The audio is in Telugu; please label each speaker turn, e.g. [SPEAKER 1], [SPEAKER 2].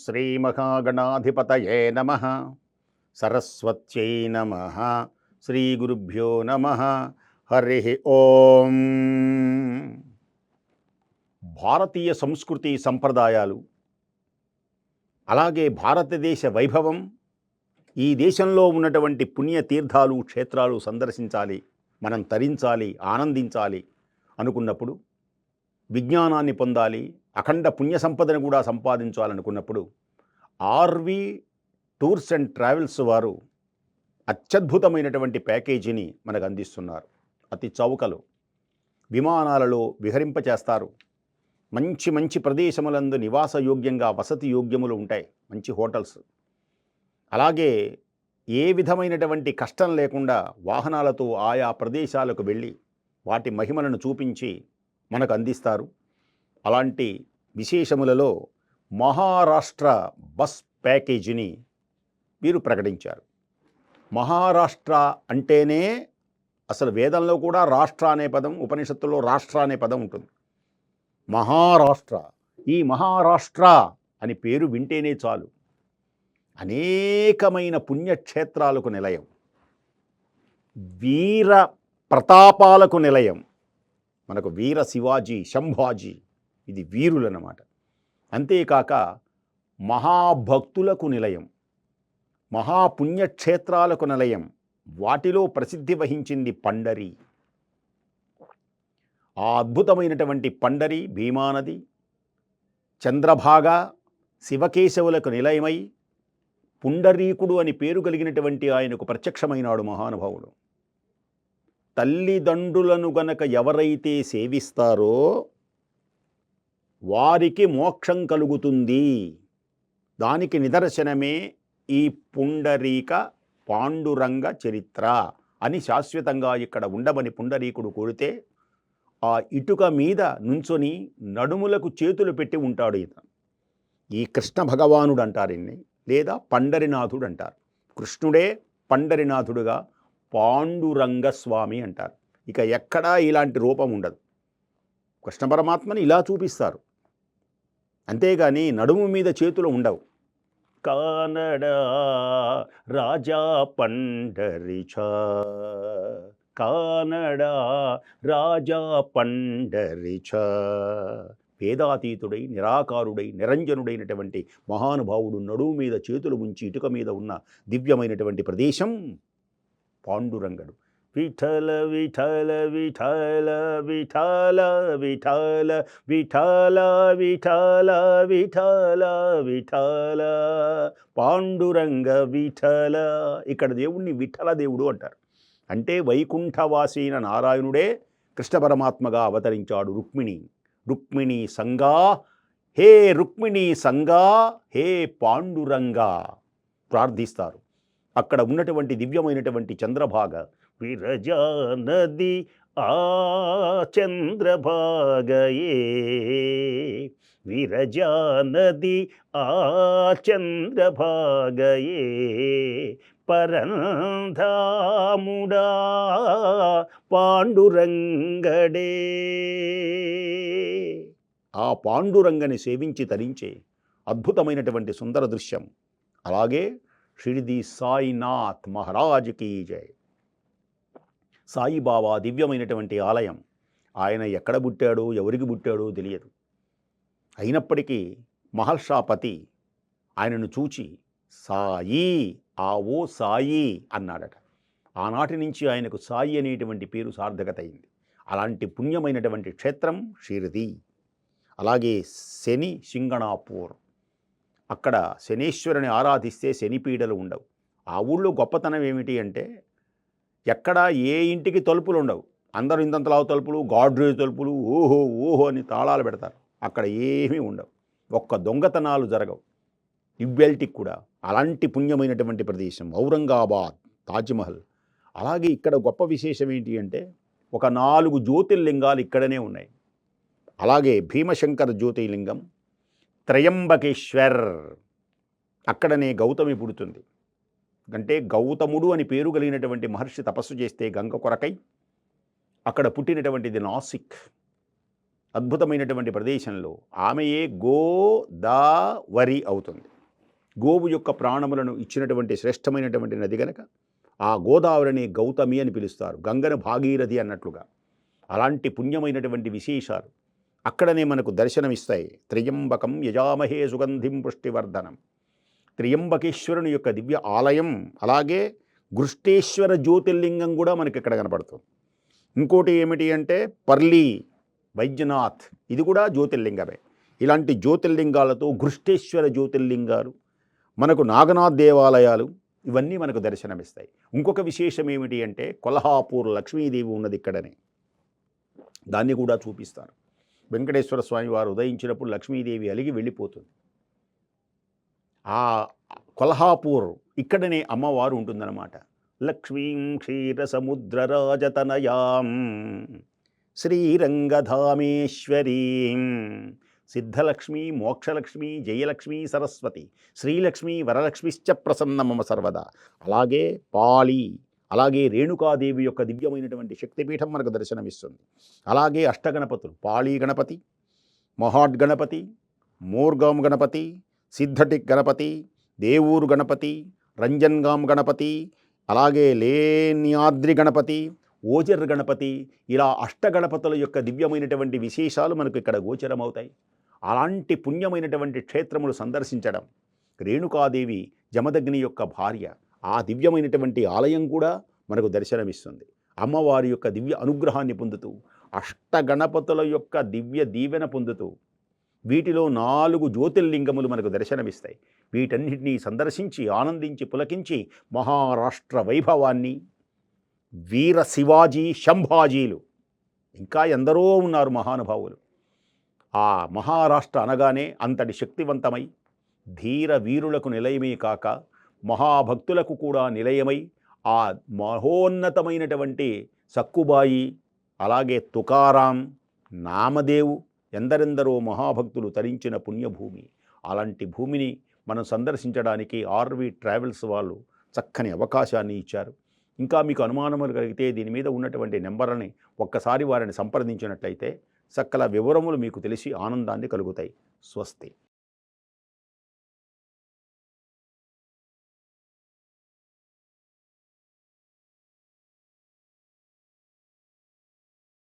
[SPEAKER 1] శ్రీమహాగణాధిపతయే నమః. సరస్వత్యై నమః. శ్రీగురుభ్యో నమః. హరి ఓం. భారతీయ సంస్కృతి సంప్రదాయాలు, అలాగే భారతదేశ వైభవం, ఈ దేశంలో ఉన్నటువంటి పుణ్యతీర్థాలు, క్షేత్రాలు సందర్శించాలి, మనం తరించాలి, ఆనందించాలి అనుకున్నప్పుడు, విజ్ఞానాన్ని పొందాలి, అఖండ పుణ్య సంపదను కూడా సంపాదించాలనుకున్నప్పుడు ఆర్వి టూర్స్ అండ్ ట్రావెల్స్ వారు అత్యద్భుతమైనటువంటి ప్యాకేజీని మనకు అందిస్తున్నారు. అతి చౌకలో విమానాలలో విహరింపచేస్తారు. మంచి మంచి ప్రదేశములందు నివాస యోగ్యంగా వసతి యోగ్యములు ఉంటాయి, మంచి హోటల్స్. అలాగే ఏ విధమైనటువంటి కష్టం లేకుండా వాహనాలతో ఆయా ప్రదేశాలకు వెళ్ళి వాటి మహిమలను చూపించి మనకు అందిస్తారు. అలాంటి విశేషములలో మహారాష్ట్ర బస్ ప్యాకేజీని వీరు ప్రకటించారు. మహారాష్ట్ర అంటేనే అసలు వేదంలో కూడా రాష్ట్ర అనే పదం, ఉపనిషత్తులో రాష్ట్ర అనే పదం ఉంటుంది. మహారాష్ట్ర, ఈ మహారాష్ట్ర అని పేరు వింటేనే చాలు అనేకమైన పుణ్యక్షేత్రాలకు నిలయం, వీర ప్రతాపాలకు నిలయం. మనకు వీర శివాజీ, శంభాజీ, ఇది వీరులన్నమాట. అంతేకాక మహాభక్తులకు నిలయం, మహాపుణ్యక్షేత్రాలకు నిలయం. వాటిలో ప్రసిద్ధి వహించింది పండరి. ఆ అద్భుతమైనటువంటి పండరి, భీమానది, చంద్రభాగ, శివకేశవులకు నిలయమై పుండరీకుడు అని పేరు కలిగినటువంటి ఆయనకు ప్రత్యక్షమైనాడు మహానుభావుడు. తల్లిదండ్రులను గనక ఎవరైతే సేవిస్తారో వారికి మోక్షం కలుగుతుంది. దానికి నిదర్శనమే ఈ పుండరీక పాండురంగ చరిత్ర అని శాశ్వతంగా ఇక్కడ ఉండమని పుండరీకుడు కోరితే ఆ ఇటుక మీద నుంచొని నడుములకు చేతులు పెట్టి ఉంటాడు ఇతను. ఈ కృష్ణ భగవానుడు అంటారు ఇన్ని, లేదా పండరినాథుడు అంటారు. కృష్ణుడే పండరినాథుడుగా పాండురంగ స్వామి అంటారు. ఇక ఎక్కడా ఇలాంటి రూపం ఉండదు. కృష్ణ పరమాత్మని ఇలా చూపిస్తారు, అంతేగాని నడుము మీద చేతులు ఉండవు. కానడ రాజా పండరిచ, కానడ రాజా పండరిచ. వేదాతీతుడై, నిరాకారుడై, నిరంజనుడైనటువంటి మహానుభావుడు నడుము మీద చేతులు ఉంచి ఇటుక మీద ఉన్న దివ్యమైనటువంటి ప్రదేశం పాండురంగడు. విఠల విఠల విఠల విఠల విఠల విఠల విఠల విఠల విఠల పాండురంగ విఠల. ఇక్కడ దేవుణ్ణి విఠల దేవుడు అంటారు. అంటే వైకుంఠవాసైన నారాయణుడే కృష్ణ పరమాత్మగా అవతరించాడు. రుక్మిణి సంగా, హే రుక్మిణి సంగా, హే పాండురంగా ప్రార్థిస్తారు. అక్కడ ఉన్నటువంటి దివ్యమైనటువంటి చంద్రభాగ, విరజా నది ఆ చంద్రభాగయే, విరజా నది ఆ చంద్రభాగయే, పరంధాముడా పాండురంగడే. ఆ పాండురంగని సేవించి తరించే అద్భుతమైనటువంటి సుందర దృశ్యం. అలాగే షిరిడి సాయినాథ్ మహారాజ్కి జై. సాయిబాబా దివ్యమైనటువంటి ఆలయం. ఆయన ఎక్కడ పుట్టాడో, ఎవరికి పుట్టాడో తెలియదు. అయినప్పటికీ మహర్షాపతి ఆయనను చూచి సాయి, ఆవో సాయి అన్నాడట. ఆనాటి నుంచి ఆయనకు సాయి అనేటువంటి పేరు సార్థకత అయింది. అలాంటి పుణ్యమైనటువంటి క్షేత్రం షిరిడి. అలాగే శని సింగణాపూర్, అక్కడ శనీశ్వరుని ఆరాధిస్తే శనిపీడలు ఉండవు. ఆ ఊళ్ళో గొప్పతనం ఏమిటి అంటే ఎక్కడ ఏ ఇంటికి తలుపులు ఉండవు. అందరూ ఇంతంతలావు తలుపులు, గాడ్రేజ్ తలుపులు, ఓహో ఓహో అని తాళాలు పెడతారు. అక్కడ ఏమీ ఉండవు. ఒక్క దొంగతనాలు జరగవు. ఇవ్వెల్టికి కూడా. అలాంటి పుణ్యమైనటువంటి ప్రదేశం ఔరంగాబాద్, తాజ్మహల్. అలాగే ఇక్కడ గొప్ప విశేషం ఏంటి అంటే ఒక 4 జ్యోతిర్లింగాలు ఇక్కడనే ఉన్నాయి. అలాగే భీమశంకర జ్యోతిర్లింగం, త్రయంబకేశ్వర్, అక్కడనే గౌతమి పుడుతుంది. అంటే గౌతముడు అని పేరు కలిగినటువంటి మహర్షి తపస్సు చేస్తే గంగ కొరకై అక్కడ పుట్టినటువంటిది నాసిక్. అద్భుతమైనటువంటి ప్రదేశంలో ఆమెయే గోదావరి అవుతుంది. గోవు యొక్క ప్రాణములను ఇచ్చినటువంటి శ్రేష్టమైనటువంటి నది గనక ఆ గోదావరిని గౌతమి అని పిలుస్తారు, గంగను భాగీరథి అన్నట్లుగా. అలాంటి పుణ్యమైనటువంటి విశేషాలు అక్కడనే మనకు దర్శనమిస్తాయి. త్రయంబకం యజామహే సుగంధిం పుష్టివర్ధనం. త్రయంబకేశ్వరుని యొక్క దివ్య ఆలయం, అలాగే గృష్టేశ్వర జ్యోతిర్లింగం కూడా మనకి ఇక్కడ కనపడుతుంది. ఇంకోటి ఏమిటి అంటే పర్లీ వైద్యనాథ్, ఇది కూడా జ్యోతిర్లింగమే. ఇలాంటి జ్యోతిర్లింగాలతో గృష్టేశ్వర జ్యోతిర్లింగాలు, మనకు నాగనాథ్ దేవాలయాలు, ఇవన్నీ మనకు దర్శనమిస్తాయి. ఇంకొక విశేషం ఏమిటి అంటే కొల్హాపూర్ లక్ష్మీదేవి ఉన్నది ఇక్కడనే, దాన్ని కూడా చూపిస్తారు. వెంకటేశ్వర స్వామి వారు ఉదయించినప్పుడు లక్ష్మీదేవి అలిగి వెళ్ళిపోతుంది. ఆ కొల్హాపూర్ ఇక్కడనే అమ్మవారు ఉంటుందన్నమాట. లక్ష్మీం క్షీరసముద్రరాజతనయాం శ్రీరంగధామేశ్వరీం సిద్ధలక్ష్మీ మోక్షలక్ష్మీ జయలక్ష్మీ సరస్వతి శ్రీలక్ష్మీ వరలక్ష్మిశ్చ ప్రసన్న మమ సర్వదా. అలాగే పాళి, అలాగే రేణుకాదేవి యొక్క దివ్యమైనటువంటి శక్తిపీఠం మనకు దర్శనమిస్తుంది. అలాగే అష్టగణపతులు, పాళీ గణపతి, మహాడ్ గణపతి, మోర్గాం గణపతి, సిద్ధటిక్ గణపతి, దేవూరు గణపతి, రంజన్గాం గణపతి, అలాగే లేన్యాద్రి గణపతి, ఓజర్ గణపతి, ఇలా అష్టగణపతుల యొక్క దివ్యమైనటువంటి విశేషాలు మనకు ఇక్కడ గోచరమవుతాయి. అలాంటి పుణ్యమైనటువంటి క్షేత్రములు సందర్శించడం, రేణుకాదేవి జమదగ్ని యొక్క భార్య, ఆ దివ్యమైనటువంటి ఆలయం కూడా మనకు దర్శనమిస్తుంది. అమ్మవారి యొక్క దివ్య అనుగ్రహాన్ని పొందుతూ, అష్టగణపతుల యొక్క దివ్య దీవెన పొందుతూ, వీటిలో 4 జ్యోతిర్లింగములు మనకు దర్శనమిస్తాయి. వీటన్నిటినీ సందర్శించి ఆనందించి పులకించి మహారాష్ట్ర వైభవాన్ని, వీర శివాజీ శంభాజీలు, ఇంకా ఎందరో ఉన్నారు మహానుభావులు. ఆ మహారాష్ట్ర అనగానే అంతటి శక్తివంతమై ధీర వీరులకు నిలయమే కాక మహాభక్తులకు కూడా నిలయమై ఆ మహోన్నతమైనటువంటి సక్కుబాయి, అలాగే తుకారాం, నామదేవు, ఎందరెందరో మహాభక్తులు తరించిన పుణ్యభూమి. అలాంటి భూమిని మనం సందర్శించడానికి ఆర్వి ట్రావెల్స్ వాళ్ళు చక్కని అవకాశాన్ని ఇచ్చారు. ఇంకా మీకు అనుమానములు కలిగితే దీని మీద ఉన్నటువంటి నెంబర్లని ఒక్కసారి వారిని సంప్రదించినట్లయితే సకల వివరములు మీకు తెలిసి ఆనందాన్ని కలుగుతాయి. స్వస్తి.